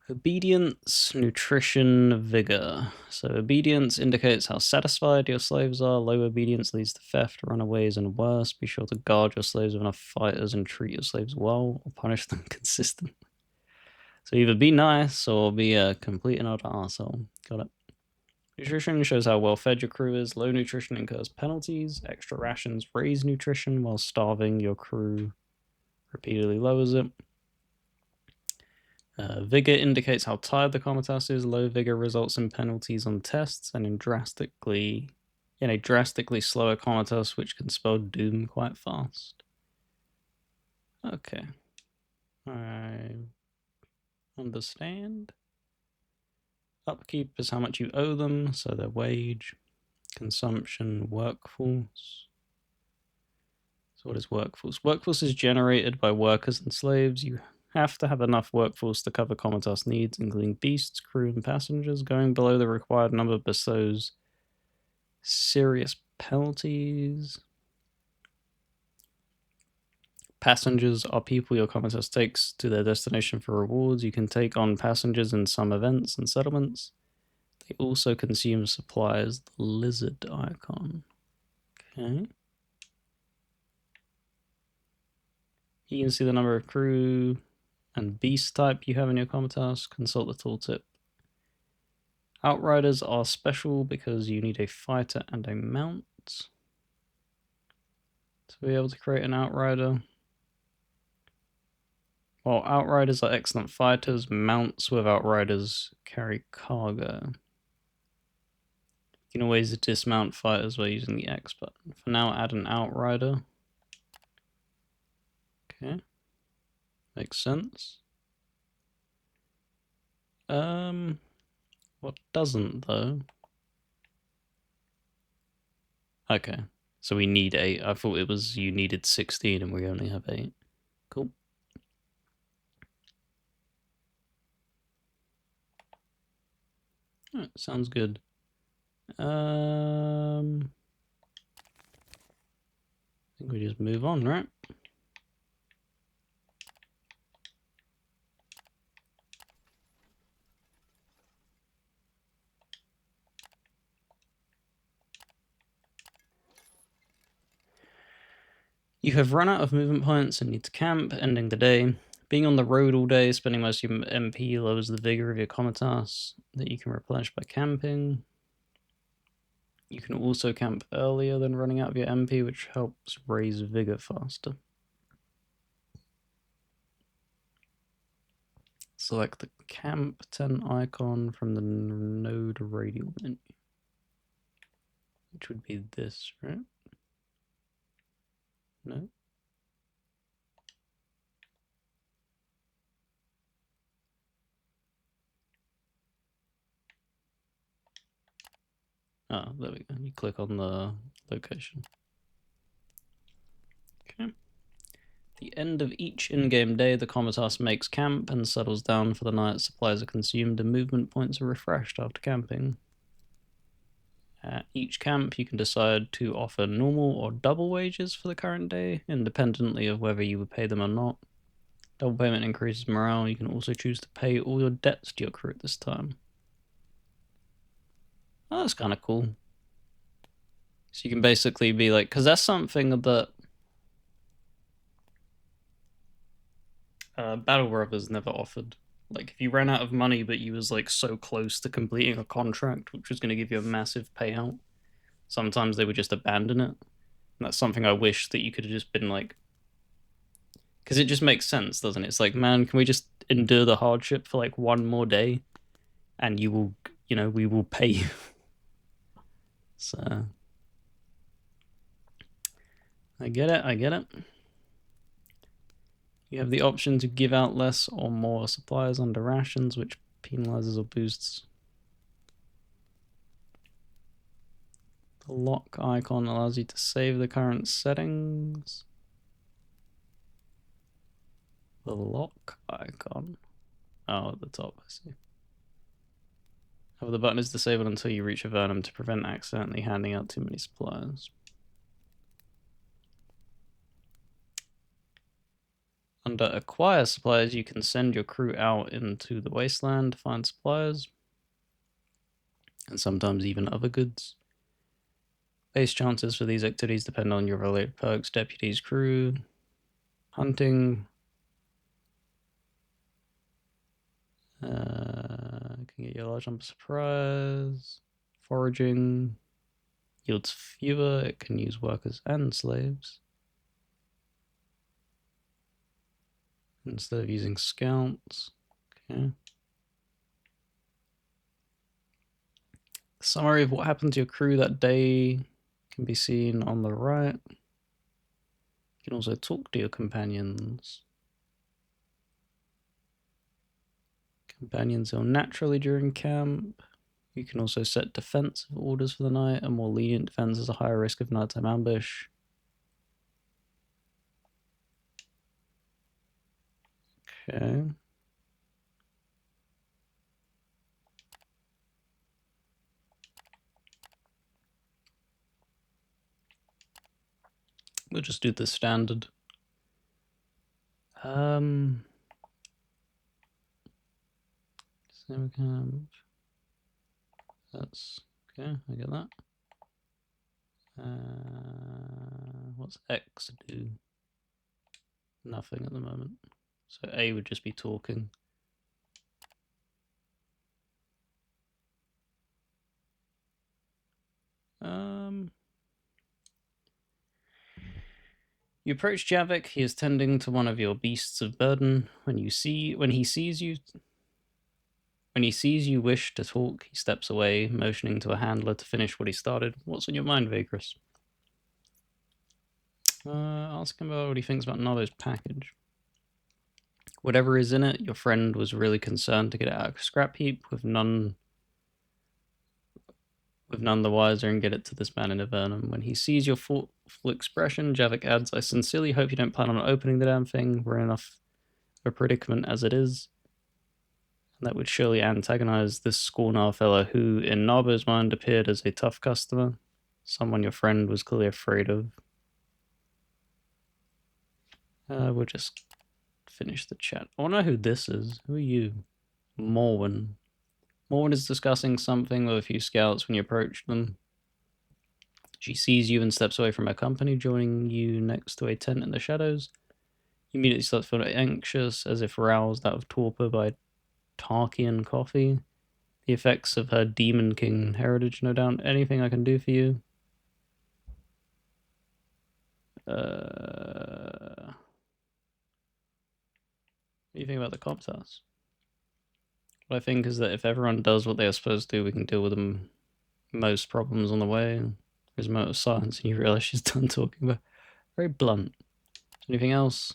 Obedience, nutrition, vigor. So obedience indicates how satisfied your slaves are. Low obedience leads to theft, runaways, and worse. Be sure to guard your slaves with enough fighters and treat your slaves well, or punish them consistently. So either be nice or be a complete and utter arsehole. Got it. Nutrition shows how well fed your crew is. Low nutrition incurs penalties. Extra rations raise nutrition, while starving your crew repeatedly lowers it. Vigor indicates how tired the Comitas is. Low vigor results in penalties on tests and in a drastically slower Comitas, which can spell doom quite fast. Okay. I understand. Upkeep is how much you owe them, so their wage, consumption, workforce. So what is workforce? Workforce is generated by workers and slaves. You have to have enough workforce to cover Comitas needs, including beasts, crew, and passengers. Going below the required number bestows serious penalties. Passengers are people your Comitas takes to their destination for rewards. You can take on passengers in some events and settlements. They also consume supplies. The lizard icon. Okay. You can see the number of crew and beast type you have in your Comitas. Consult the tooltip. Outriders are special because you need a fighter and a mount to be able to create an outrider. While outriders are excellent fighters, mounts with outriders carry cargo. You can always dismount fighters by using the X button. For now, add an outrider. Okay. Makes sense. What doesn't, though? Okay. So we need 8. I thought it was you needed 16 and we only have 8. Cool. Alright, sounds good. think we just move on, right? You have run out of movement points and need to camp, ending the day. Being on the road all day, spending most of your MP lowers the vigor of your comitas that you can replenish by camping. You can also camp earlier than running out of your MP, which helps raise vigor faster. Select the camp tent icon from the node radial menu, which would be this, right? No? Oh, there we go. You click on the location. Okay. The end of each in-game day, the Comitas makes camp and settles down for the night. Supplies are consumed and movement points are refreshed after camping. At each camp, you can decide to offer normal or double wages for the current day, independently of whether you would pay them or not. Double payment increases morale. You can also choose to pay all your debts to your crew at this time. Oh, that's kind of cool. So you can basically be like, because that's something that Battle Brothers never offered. Like, if you ran out of money, but you was like so close to completing a contract, which was going to give you a massive payout, sometimes they would just abandon it. And that's something I wish that you could have just been like, because it just makes sense, doesn't it? It's like, man, can we just endure the hardship for like one more day, and you will, you know, we will pay you. So, I get it. I get it. You have the option to give out less or more supplies under rations, which penalizes or boosts. The lock icon allows you to save the current settings. The lock icon. Oh, at the top, I see. However, the button is disabled until you reach Avernum to prevent accidentally handing out too many supplies. Under acquire supplies, you can send your crew out into the wasteland to find supplies, and sometimes even other goods. Base chances for these activities depend on your related perks, deputies, crew, hunting. Can get you a large number of surprise. Foraging. Yields fewer. It can use workers and slaves instead of using scouts. Okay. The summary of what happened to your crew that day can be seen on the right. You can also talk to your companions. Companions heal naturally during camp. You can also set defensive orders for the night. A more lenient defense has a higher risk of nighttime ambush. Okay. We'll just do the standard. Same camp. That's okay, I get that. What's X do? Nothing at the moment. So A would just be talking. You approach Javik. He is tending to one of your beasts of burden. When he sees you wish to talk, he steps away, motioning to a handler to finish what he started. What's on your mind, Vagrus? Ask him about what he thinks about Nabo's package. Whatever is in it, your friend was really concerned to get it out of scrap heap, with none the wiser, and get it to this man in Avernum. When he sees your thoughtful expression, Javik adds, I sincerely hope you don't plan on opening the damn thing. We're in enough of a predicament as it is. And that would surely antagonize this Scornar fellow who, in Nabo's mind, appeared as a tough customer. Someone your friend was clearly afraid of. We'll just finish the chat. I want to know who this is. Who are you? Morwen. Morwen is discussing something with a few scouts when you approach them. She sees you and steps away from her company, joining you next to a tent in the shadows. You immediately start to feel anxious, as if roused out of torpor by Tarkian coffee. The effects of her Demon King heritage, no doubt. Anything I can do for you? What do you think about the Coptas? What I think is that if everyone does what they are supposed to do, we can deal with them most problems on the way. There's a moment of silence and you realise she's done talking, but very blunt. Anything else?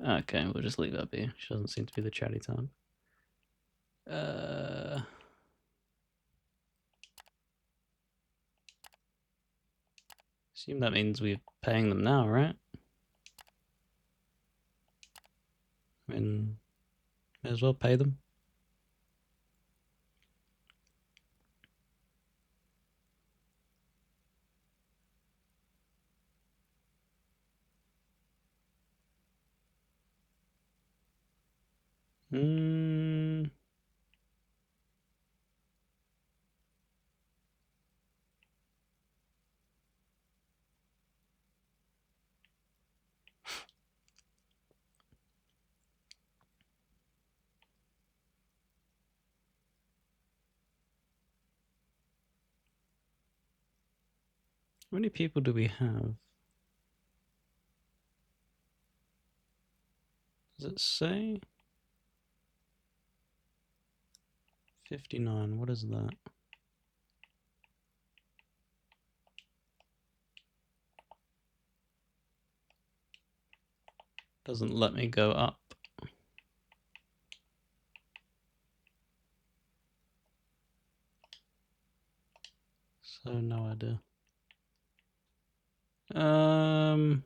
Okay, we'll just leave that be. She doesn't seem to be the chatty type. Assume that means we're paying them now, right? I mean, may as well pay them. How many people do we have? Does it say? 59, what is that? Doesn't let me go up. So no idea. And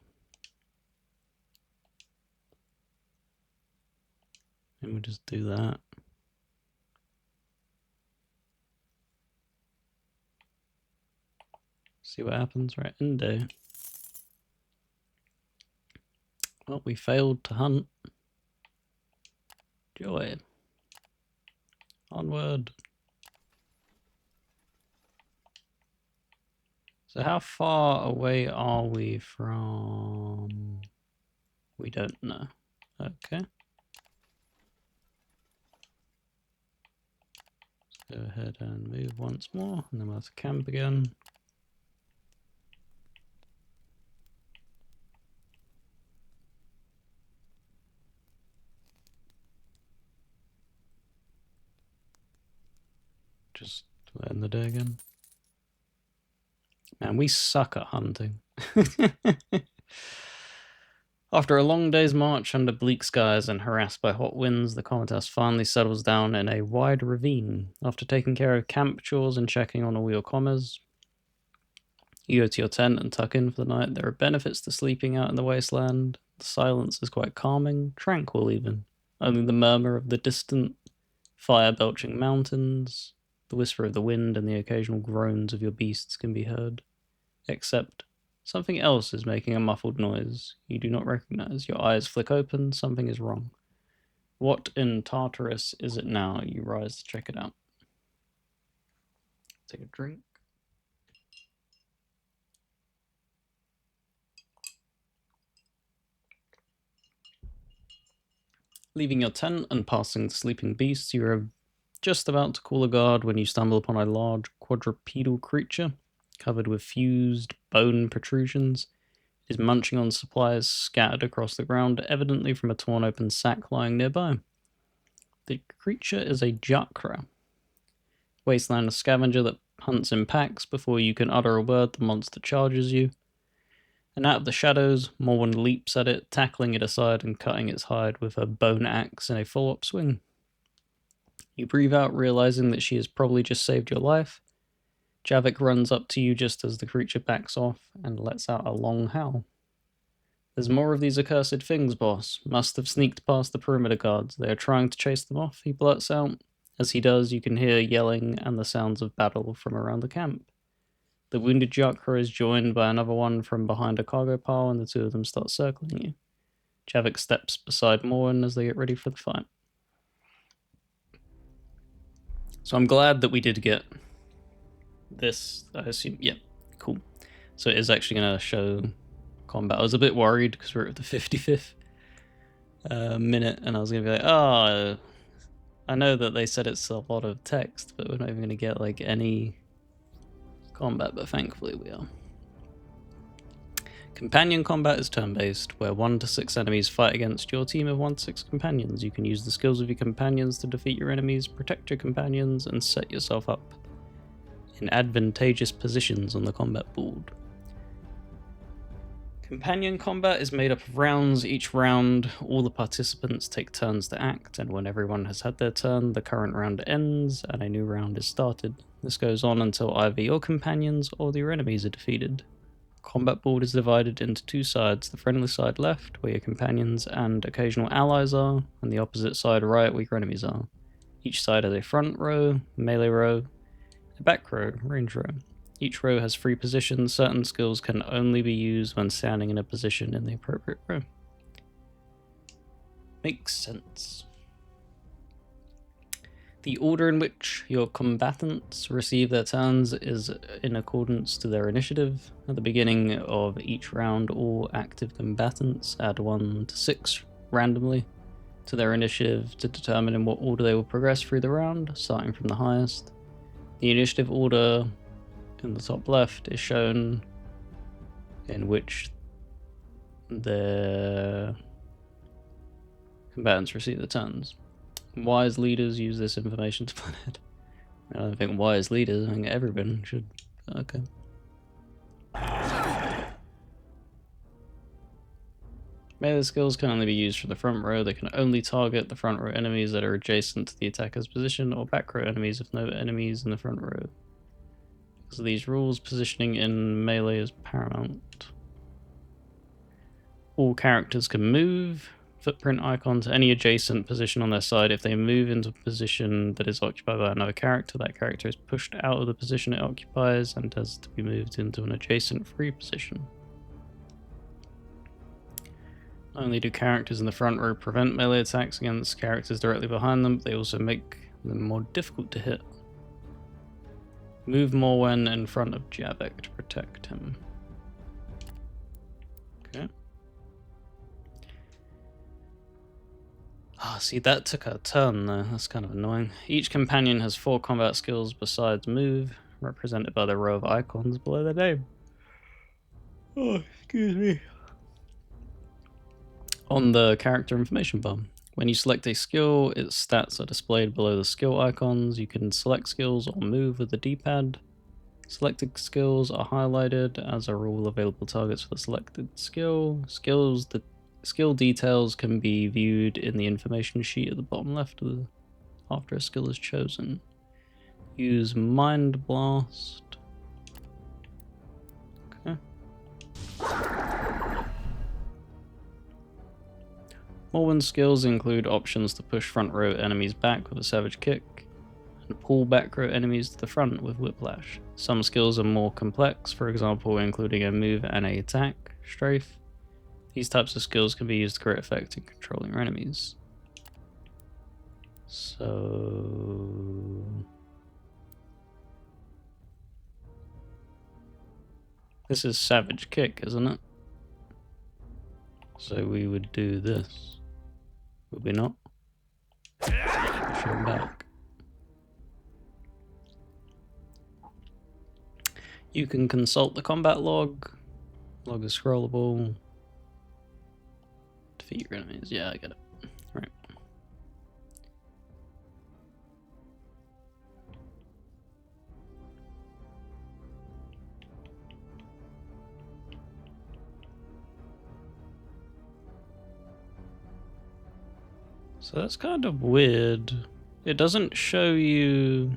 we'll just do that. See what happens, right? Indo. Well, we failed to hunt. Joy. Onward. So how far away are we from... We don't know. Okay. Let's go ahead and move once more, and then we'll have to camp again. Just end the day again. Man, we suck at hunting. After a long day's march under bleak skies and harassed by hot winds, the Comitas finally settles down in a wide ravine. After taking care of camp chores and checking on all your commas, you go to your tent and tuck in for the night. There are benefits to sleeping out in the wasteland. The silence is quite calming, tranquil even. Only the murmur of the distant, fire-belching mountains, the whisper of the wind, and the occasional groans of your beasts can be heard. Except something else is making a muffled noise you do not recognize. Your eyes flick open. Something is wrong. What in Tartarus is it now? You rise to check it out. Take a drink. Leaving your tent and passing the sleeping beasts, you are just about to call a guard when you stumble upon a large quadrupedal creature covered with fused bone protrusions. It is munching on supplies scattered across the ground, evidently from a torn open sack lying nearby. The creature is a Jakra, wasteland scavenger that hunts in packs. Before you can utter a word, the monster charges you. And out of the shadows, Morwen leaps at it, tackling it aside and cutting its hide with her bone axe in a follow-up swing. You breathe out, realizing that she has probably just saved your life. Javik runs up to you just as the creature backs off and lets out a long howl. There's more of these accursed things, boss. Must have sneaked past the perimeter guards. They are trying to chase them off, he blurts out. As he does, you can hear yelling and the sounds of battle from around the camp. The wounded Jakra is joined by another one from behind a cargo pile, and the two of them start circling you. Javik steps beside Morwen as they get ready for the fight. So I'm glad that we did get this, I assume. Yeah, cool. So it is actually going to show combat. I was a bit worried because we're at the 55th minute, and I was going to be like, oh, I know that they said it's a lot of text, but we're not even going to get like any combat, but thankfully we are. Companion combat is turn-based, where 1 to 6 enemies fight against your team of 1 to 6 companions. You can use the skills of your companions to defeat your enemies, protect your companions, and set yourself up in advantageous positions on the combat board. Companion combat is made up of rounds. Each round, all the participants take turns to act, and when everyone has had their turn, the current round ends and a new round is started. This goes on until either your companions or your enemies are defeated. Combat board is divided into 2 sides, the friendly side left, where your companions and occasional allies are, and the opposite side right, where your enemies are. Each side has a front row, melee row, a back row, range row. Each row has 3 positions. Certain skills can only be used when standing in a position in the appropriate row. Makes sense. The order in which your combatants receive their turns is in accordance to their initiative. At the beginning of each round, all active combatants add 1 to 6 randomly to their initiative to determine in what order they will progress through the round, starting from the highest. The initiative order in the top left is shown in which the combatants receive the turns. Wise leaders use this information to plan ahead. I don't think wise leaders, I think everyone should. Okay. Melee skills can only be used from the front row. They can only target the front row enemies that are adjacent to the attacker's position, or back row enemies if no enemies in the front row. Because of these rules, positioning in melee is paramount. All characters can move. Footprint icon to any adjacent position on their side. If they move into a position that is occupied by another character, that character is pushed out of the position it occupies and has to be moved into an adjacent free position. Not only do characters in the front row prevent melee attacks against characters directly behind them, but they also make them more difficult to hit. Move Morwen in front of Javik to protect him. Okay. Ah, see, that took a turn though. That's kind of annoying. Each companion has 4 combat skills besides move, represented by the row of icons below their name. Oh, excuse me. On the character information bar. When you select a skill, its stats are displayed below the skill icons. You can select skills or move with the D-pad. Selected skills are highlighted as are all available targets for the selected skill. Skill details can be viewed in the information sheet at the bottom left after a skill is chosen. Use Mind Blast. Okay. Morwen's skills include options to push front row enemies back with a Savage Kick, and pull back row enemies to the front with Whiplash. Some skills are more complex, for example including a move and a attack, Strafe. These types of skills can be used to great effect in controlling your enemies. So... this is Savage Kick, isn't it? So we would do this. Would we not? Push him back. You can consult the combat log. Log is scrollable. Defeat your enemies. Yeah, I get it. Right. So that's kind of weird. It doesn't show you...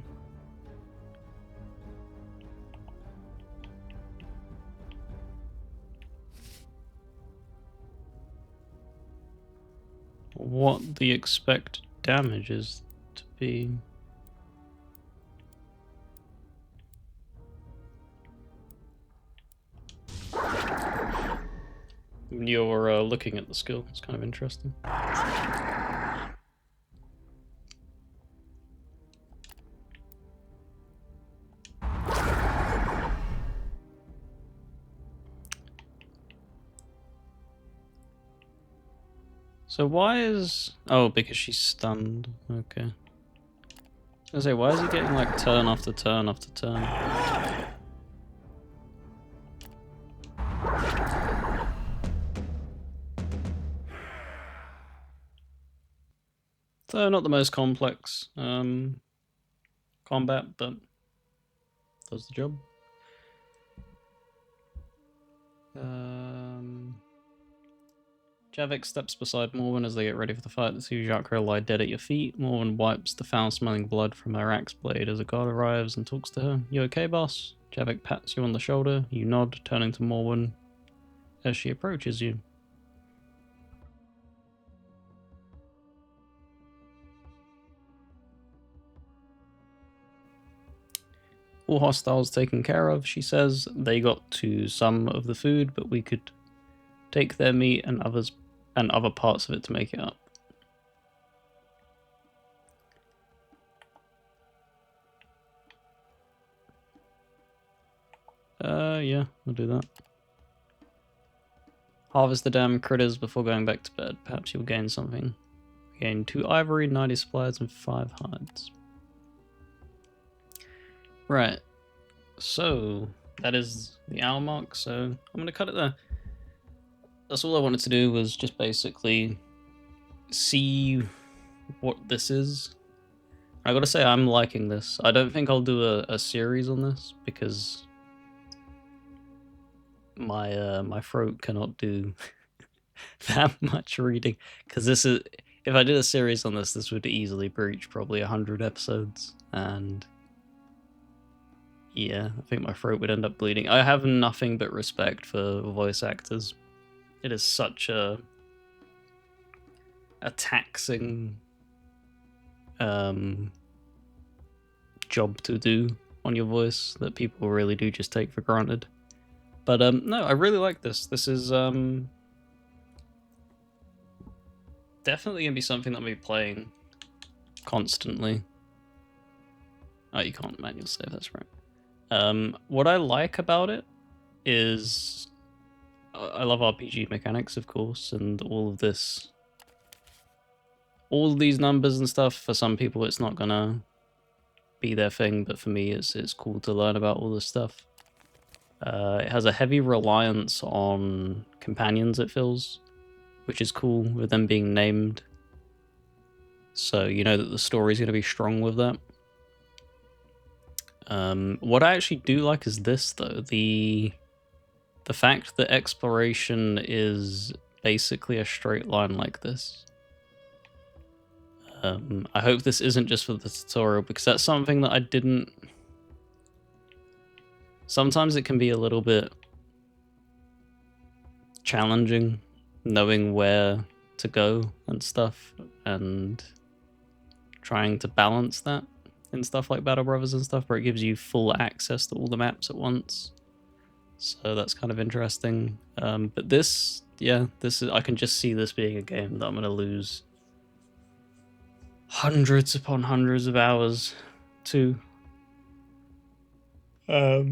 what the expected damage is to be. when you're looking at the skill. It's kind of interesting. So why is... Oh, because she's stunned. Okay. I was gonna say, why is he getting like turn after turn after turn? So not the most complex combat, but does the job. Javik steps beside Morwen as they get ready for the fight. The two Jacques lie dead at your feet. Morwen wipes the foul-smelling blood from her axe blade as a guard arrives and talks to her. You okay, boss? Javik pats you on the shoulder. You nod, turning to Morwen as she approaches you. All hostiles taken care of, she says. They got to some of the food, but we could take their meat and other parts of it to make it up. Yeah, I'll do that. Harvest the damn critters before going back to bed. Perhaps you'll gain something. Gain 2 ivory, 90 supplies, and 5 hides. Right. So, that is the hour mark, so I'm going to cut it there. That's all I wanted to do, was just basically see what this is. I gotta say, I'm liking this. I don't think I'll do a series on this, because my throat cannot do that much reading. Because this is, if I did a series on this, this would easily breach probably 100 episodes, and yeah, I think my throat would end up bleeding. I have nothing but respect for voice actors. It is such a taxing job to do on your voice that people really do just take for granted. But no, I really like this. This is definitely gonna be something that I'll be playing constantly. Oh, you can't manual save, that's right. What I like about it is I love RPG mechanics, of course, and all of these numbers and stuff. For some people, it's not gonna be their thing, but for me, it's cool to learn about all this stuff. It has a heavy reliance on companions, it feels, which is cool, with them being named. So you know that the story's going to be strong with that. What I actually do like is this, though. The fact that exploration is basically a straight line like this. I hope this isn't just for the tutorial, because that's something that I didn't... Sometimes it can be a little bit challenging knowing where to go and stuff, and trying to balance that in stuff like Battle Brothers and stuff, where it gives you full access to all the maps at once. So that's kind of interesting. But this, yeah, this is, I can just see this being a game that I'm going to lose hundreds upon hundreds of hours to. But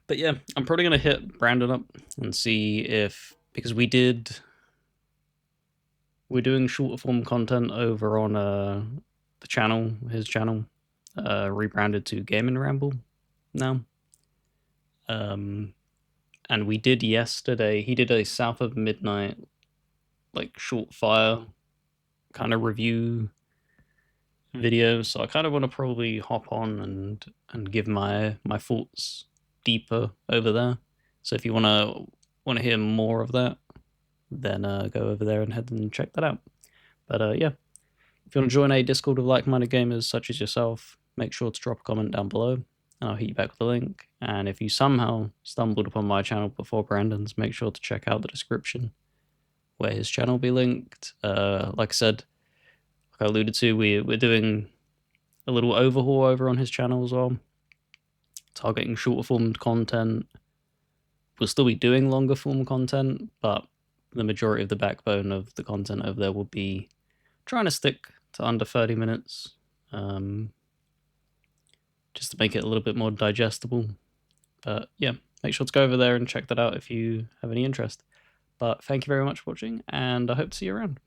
yeah, I'm probably going to hit Brandon up and see if, because we're doing shorter form content over on the channel, his channel, rebranded to Gaming Ramble now. And we did yesterday, he did a South of Midnight, like, short fire kind of review video, so I kind of want to probably hop on and give my thoughts deeper over there. So if you want to hear more of that, then go over there and head and check that out. But yeah, if you want to join a Discord of like-minded gamers such as yourself, make sure to drop a comment down below, and I'll hit you back with a link. And if you somehow stumbled upon my channel before Brandon's, make sure to check out the description, where his channel will be linked. Like I said, like I alluded to, we're doing a little overhaul over on his channel as well, targeting shorter form content, we'll still be doing longer form content, but the majority of the backbone of the content over there will be trying to stick to under 30 minutes, just to make it a little bit more digestible. But yeah, make sure to go over there and check that out if you have any interest. But thank you very much for watching, and I hope to see you around.